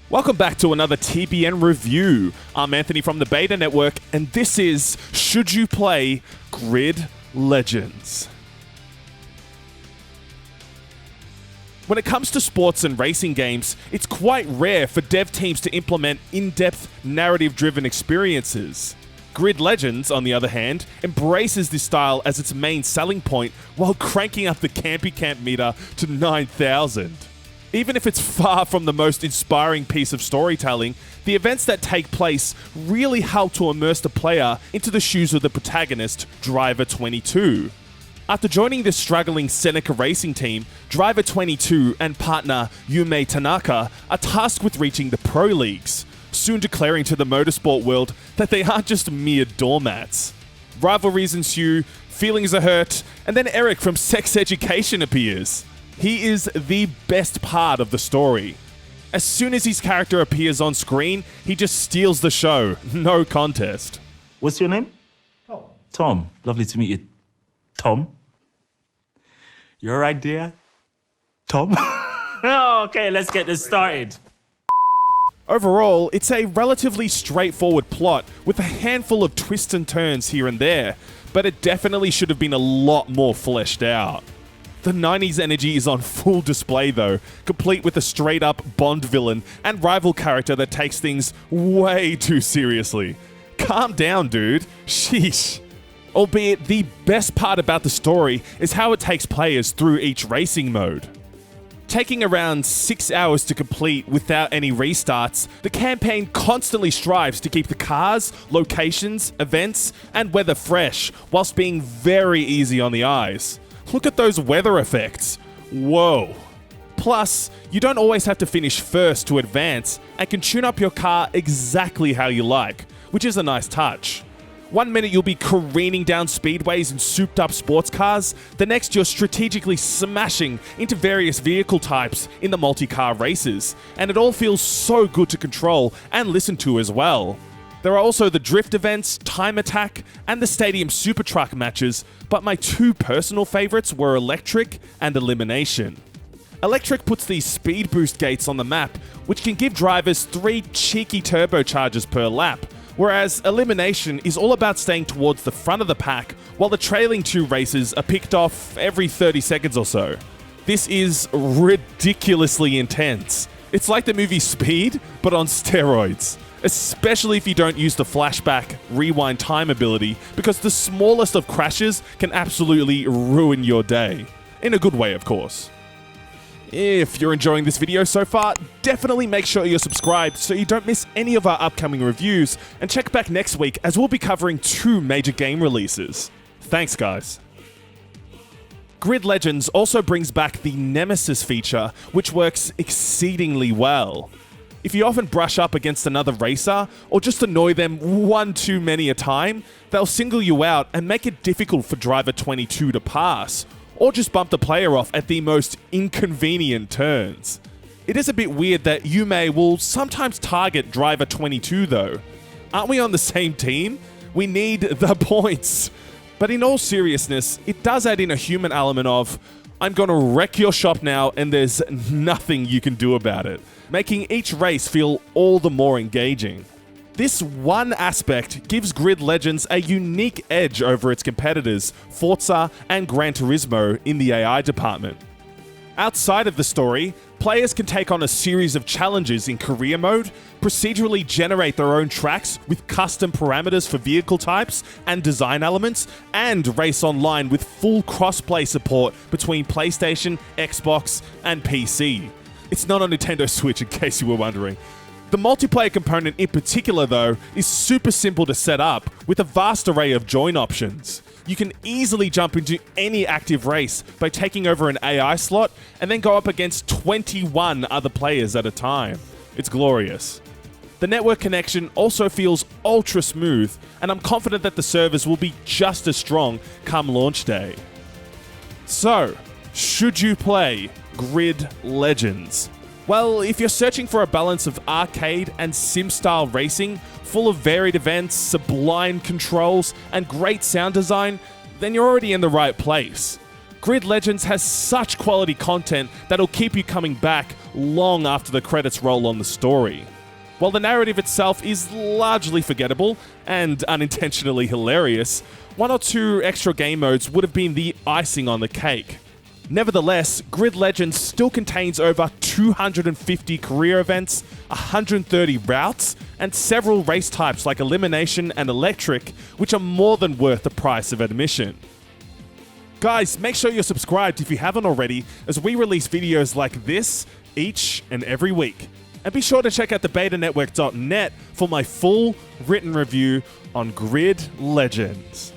Welcome back to another TBN review. I'm Anthony from the Beta Network, and this is Should You Play Grid Legends? When it comes to sports and racing games, it's quite rare for dev teams to implement in-depth, narrative-driven experiences. Grid Legends, on the other hand, embraces this style as its main selling point while cranking up the Campy Camp meter to 9,000. Even if it's far from the most inspiring piece of storytelling, the events that take place really help to immerse the player into the shoes of the protagonist, Driver 22. After joining the struggling Seneca Racing team, Driver 22 and partner Yume Tanaka are tasked with reaching the pro leagues, soon declaring to the motorsport world that they aren't just mere doormats. Rivalries ensue, feelings are hurt, and then Eric from Sex Education appears. He is the best part of the story. As soon as his character appears on screen, he just steals the show. No contest. What's your name? Tom. Tom. Lovely to meet you. Tom? You all right, dear? Tom? Okay, let's get this started. Overall, it's a relatively straightforward plot with a handful of twists and turns here and there, but it definitely should have been a lot more fleshed out. The 90s energy is on full display though, complete with a straight-up Bond villain and rival character that takes things way too seriously. Calm down, dude. Sheesh. Albeit, the best part about the story is how it takes players through each racing mode. Taking around 6 hours to complete without any restarts, the campaign constantly strives to keep the cars, locations, events, and weather fresh, whilst being very easy on the eyes. Look at those weather effects. Whoa. Plus, you don't always have to finish first to advance and can tune up your car exactly how you like, which is a nice touch. 1 minute you'll be careening down speedways in souped up sports cars, the next you're strategically smashing into various vehicle types in the multi-car races, and it all feels so good to control and listen to as well. There are also the drift events, time attack, and the stadium super truck matches, but my two personal favorites were Electric and Elimination. Electric puts these speed boost gates on the map, which can give drivers 3 cheeky turbochargers per lap, whereas Elimination is all about staying towards the front of the pack, while the trailing 2 races are picked off every 30 seconds or so. This is ridiculously intense. It's like the movie Speed, but on steroids. Especially if you don't use the flashback rewind time ability, because the smallest of crashes can absolutely ruin your day. In a good way, of course. If you're enjoying this video so far, definitely make sure you're subscribed so you don't miss any of our upcoming reviews, and check back next week as we'll be covering 2 major game releases. Thanks, guys. Grid Legends also brings back the Nemesis feature, which works exceedingly well. If you often brush up against another racer, or just annoy them one too many a time, they'll single you out and make it difficult for Driver 22 to pass, or just bump the player off at the most inconvenient turns. It is a bit weird that Yume will sometimes target Driver 22 though. Aren't we on the same team? We need the points. But in all seriousness, it does add in a human element of, I'm gonna wreck your shop now and there's nothing you can do about it, making each race feel all the more engaging. This one aspect gives Grid Legends a unique edge over its competitors, Forza and Gran Turismo, in the AI department. Outside of the story, players can take on a series of challenges in career mode, procedurally generate their own tracks with custom parameters for vehicle types and design elements, and race online with full crossplay support between PlayStation, Xbox, and PC. It's not on Nintendo Switch, in case you were wondering. The multiplayer component in particular, though, is super simple to set up, with a vast array of join options. You can easily jump into any active race by taking over an AI slot and then go up against 21 other players at a time. It's glorious. The network connection also feels ultra smooth, and I'm confident that the servers will be just as strong come launch day. So, should you play Grid Legends? Well, if you're searching for a balance of arcade and sim-style racing, full of varied events, sublime controls, and great sound design, then you're already in the right place. Grid Legends has such quality content that'll keep you coming back long after the credits roll on the story. While the narrative itself is largely forgettable and unintentionally hilarious, one or two extra game modes would have been the icing on the cake. Nevertheless, Grid Legends still contains over 250 career events, 130 routes, and several race types like Elimination and Electric, which are more than worth the price of admission. Guys, make sure you're subscribed if you haven't already, as we release videos like this each and every week. And be sure to check out thebetanetwork.net for my full written review on Grid Legends.